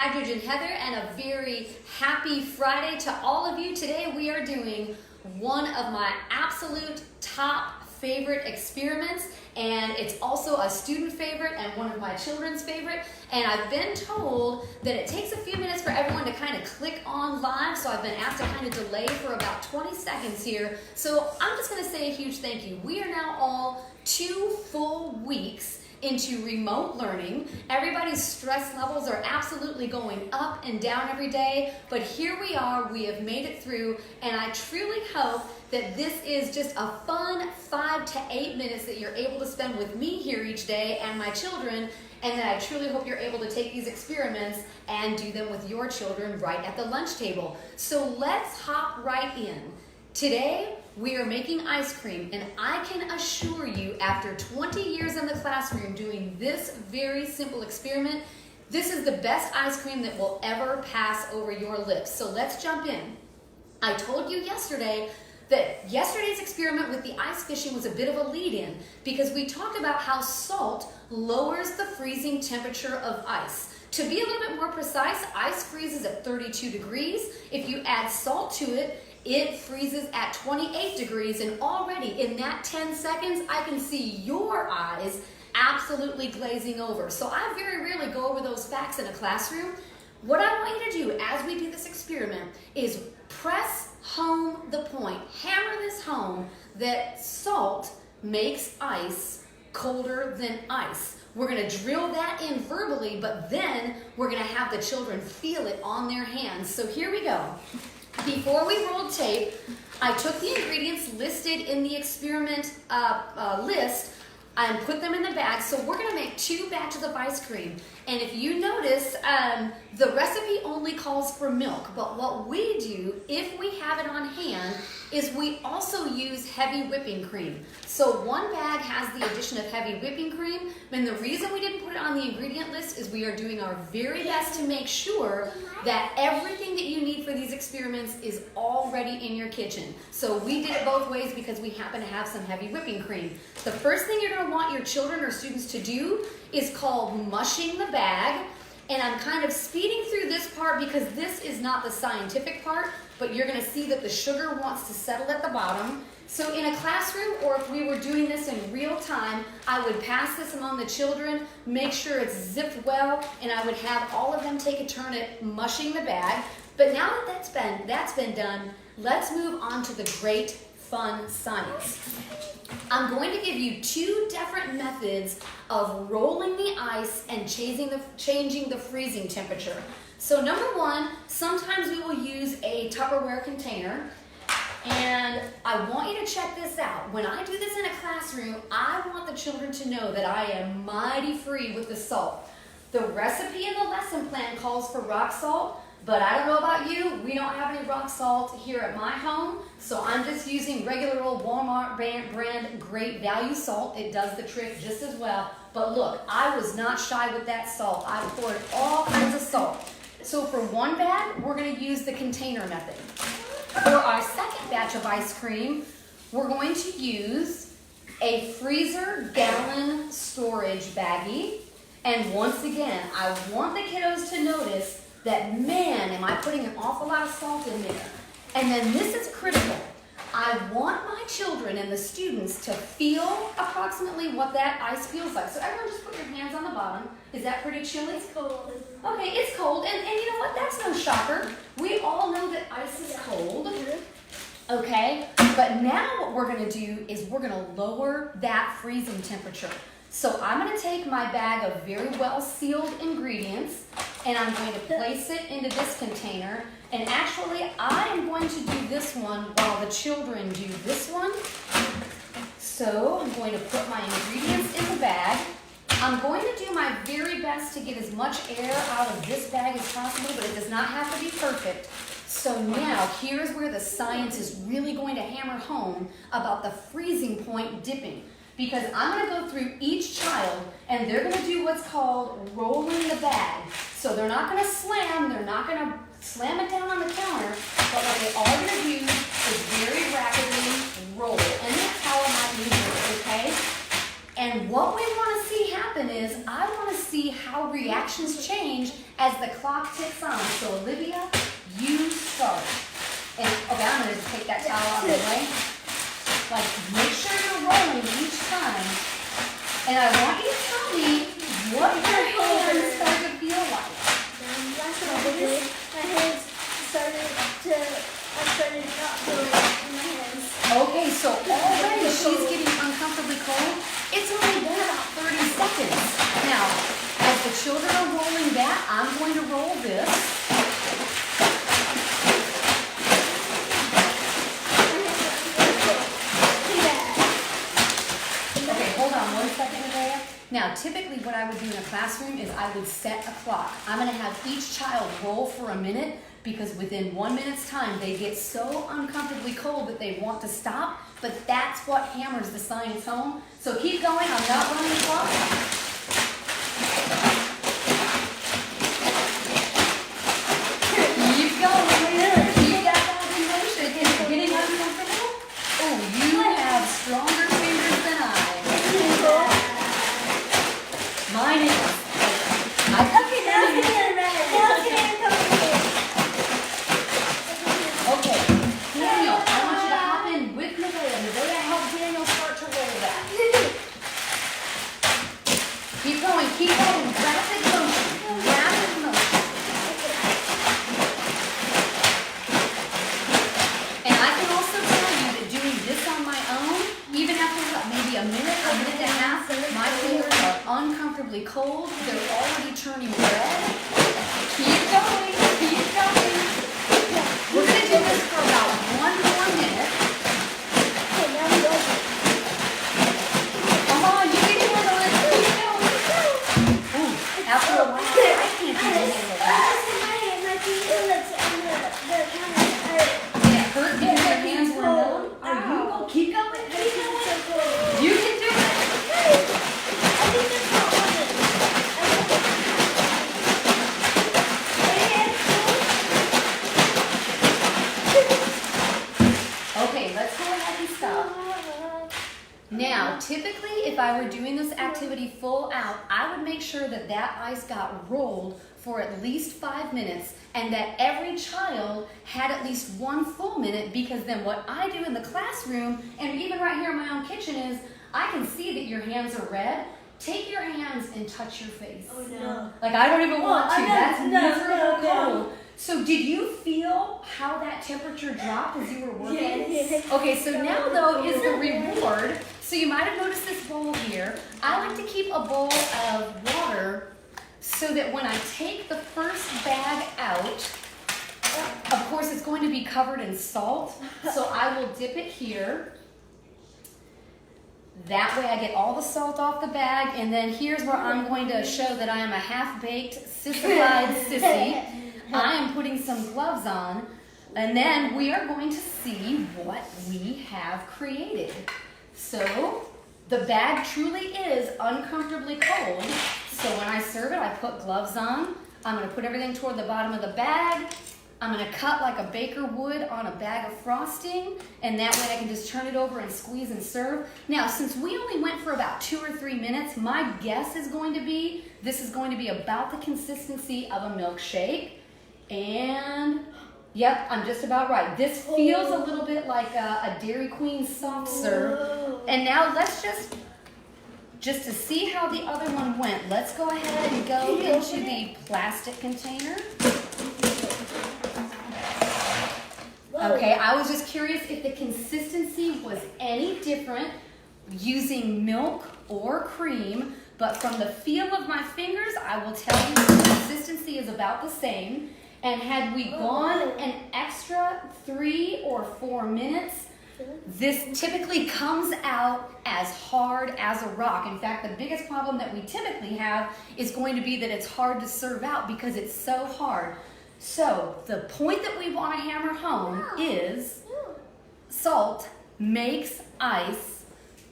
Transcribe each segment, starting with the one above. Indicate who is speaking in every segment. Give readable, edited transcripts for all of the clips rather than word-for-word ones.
Speaker 1: Hydrogen Heather, and a very happy Friday to all of you. Today we are doing one of my absolute top favorite experiments, and it's also a student favorite and one of my children's favorite. And I've been told that it takes a few minutes for everyone to kind of click on live, so I've been asked to kind of delay for about 20 seconds here. So I'm just going to say a huge thank you. We are now all 2 full weeks into remote learning. Everybody's stress levels are absolutely going up and down every day, but here we are, we have made it through, and I truly hope that this is just a fun 5 to 8 minutes that you're able to spend with me here each day and my children, and that I truly hope you're able to take these experiments and do them with your children right at the lunch table. So let's hop right in. Today, we are making ice cream, and I can assure you, after 20 years in the classroom doing this very simple experiment, this is the best ice cream that will ever pass over your lips. So let's jump in. I told you yesterday that yesterday's experiment with the ice fishing was a bit of a lead-in because we talked about how salt lowers the freezing temperature of ice. To be a little bit more precise, ice freezes at 32 degrees. If you add salt to it, it freezes at 28 degrees, and already in that 10 seconds, I can see your eyes absolutely glazing over. So I very rarely go over those facts in a classroom. What I want you to do as we do this experiment is press home the point, hammer this home, that salt makes ice colder than ice. We're going to drill that in verbally, but then we're going to have the children feel it on their hands. So here we go. Before we rolled tape, I took the ingredients listed in the experiment list and put them in the bag. So we're going to make 2 batches of ice cream. And if you notice, the recipe only calls for milk. But what we do, if we have it on hand, is we also use heavy whipping cream. So one bag has the addition of heavy whipping cream. And the reason we didn't put it on the ingredient list is we are doing our very best to make sure that everything that you need for these experiments is already in your kitchen. So we did it both ways because we happen to have some heavy whipping cream. The first thing you're going to want your children or students to do is called mushing the bag. And I'm kind of speeding through this part because this is not the scientific part, but you're going to see that the sugar wants to settle at the bottom. So in a classroom, or if we were doing this in real time, I would pass this among the children, make sure it's zipped well, and I would have all of them take a turn at mushing the bag. But now that that's been done, let's move on to the great fun science. I'm going to give you 2 different methods of rolling the ice and changing the freezing temperature. So number 1, sometimes we will use a Tupperware container. And I want you to check this out. When I do this in a classroom, I want the children to know that I am mighty free with the salt. The recipe in the lesson plan calls for rock salt, but I don't know about you, we don't have any rock salt here at my home, so I'm just using regular old Walmart brand Great Value salt. It does the trick just as well. But look, I was not shy with that salt. I poured all kinds of salt. So for one bag, we're going to use the container method. For our second batch of ice cream, we're going to use a freezer gallon storage baggie. And once again, I want the kiddos to notice that, man, am I putting an awful lot of salt in there. And then this is critical. I want my children and the students to feel approximately what that ice feels like. So everyone just put your hands on the bottom. Is that pretty chilly?
Speaker 2: It's cold.
Speaker 1: Okay, it's cold. And you know what? That's no shocker. We all know that ice is cold. Okay? But now what we're going to do is we're going to lower that freezing temperature. So I'm going to take my bag of very well sealed ingredients and I'm going to place it into this container. And actually, I am going to do this one while the children do this one. So I'm going to put my ingredients in the bag. I'm going to do my very best to get as much air out of this bag as possible, but it does not have to be perfect. So now, here's where the science is really going to hammer home about the freezing point dipping. Because I'm going to go through each child, and they're going to do what's called rolling the bag. So they're not going to slam, they're not going to slam it down on the counter, but what they are going to do is very rapidly roll. And that's how I might use it, okay? And what we want to see happen is, I want to see how reactions change as the clock ticks on. So Olivia, you start. And okay, I'm going to take that towel out of the way. Like, make sure you're rolling each time. And I want you to tell me what your hands start to feel like.
Speaker 2: My hands I started not feeling it in my hands.
Speaker 1: Okay, so already she's getting uncomfortably cold. It's only been about 30 seconds. Now, as the children are rolling that, I'm going to roll this. Okay, hold on 1 second, Nevaeh. Now, typically what I would do in a classroom is I would set a clock. I'm going to have each child roll for a minute, because within 1 minute's time, they get so uncomfortably cold that they want to stop, but that's what hammers the science home. So keep going, I'm not running the clock. Keep going, keep that ball in motion. Is it getting uncomfortable? Oh, you have stronger fingers than I. Mine is.
Speaker 2: Okay, now it's getting red.
Speaker 1: Okay, Daniel, I want you to hop in with Nevaeh. Nevaeh, help Daniel start to roll that. Keep going, keep going. Rapid motion, rapid motion. And I can also tell you that doing this on my own, even after maybe a minute and a half, my fingers are uncomfortably cold. They're already turning red. Keep going, keep going. We're going to do this for about 1 more minute. Come on, you can handle it. Keep going. Ooh, after a while, I can't even handle that. Did it hurt because your hands were numb? Oh, you go. Keep going, keep going. You can do it. Okay, let's go ahead and stop. Now, typically, if I were doing this activity full out, I would make sure that that ice got rolled for at least 5 minutes, and that every child had at least 1 full minute, because then what I do in the classroom, and even right here in my own kitchen, is I can see that your hands are red. Take your hands and touch your face.
Speaker 2: Oh no.
Speaker 1: Like, I don't even want to. That's
Speaker 2: no,
Speaker 1: miserable
Speaker 2: no.
Speaker 1: cold. So did you feel how that temperature dropped as you were working?
Speaker 2: Yes.
Speaker 1: Okay, so now though is the reward. So you might have noticed this bowl here. I like to keep a bowl of water so that when I take the first bag out, of course it's going to be covered in salt. So I will dip it here. That way I get all the salt off the bag, and then here's where I'm going to show that I am a half-baked, sissified sissy. I am putting some gloves on, and then we are going to see what we have created. So, the bag truly is uncomfortably cold, so when I serve it, I put gloves on. I'm going to put everything toward the bottom of the bag. I'm going to cut like a baker would on a bag of frosting, and that way I can just turn it over and squeeze and serve. Now, since we only went for about 2 or 3 minutes, my guess is going to be, this is going to be about the consistency of a milkshake. And, yep, I'm just about right. This feels a little bit like a Dairy Queen soft serve. And now let's just to see how the other one went, let's go ahead and go into the plastic container. Okay, I was just curious if the consistency was any different using milk or cream, but from the feel of my fingers, I will tell you the consistency is about the same. And had we gone an extra 3 or 4 minutes, this typically comes out as hard as a rock. In fact, the biggest problem that we typically have is going to be that it's hard to serve out because it's so hard. So the point that we want to hammer home is salt makes ice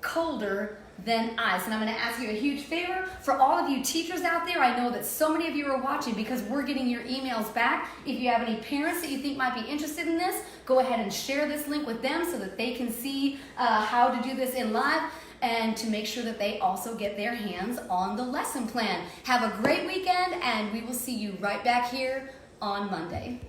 Speaker 1: colder than ice. And I'm going to ask you a huge favor. For all of you teachers out there, I know that so many of you are watching because we're getting your emails back. If you have any parents that you think might be interested in this, go ahead and share this link with them so that they can see how to do this in live. and to make sure that they also get their hands on the lesson plan. Have a great weekend, and we will see you right back here on Monday.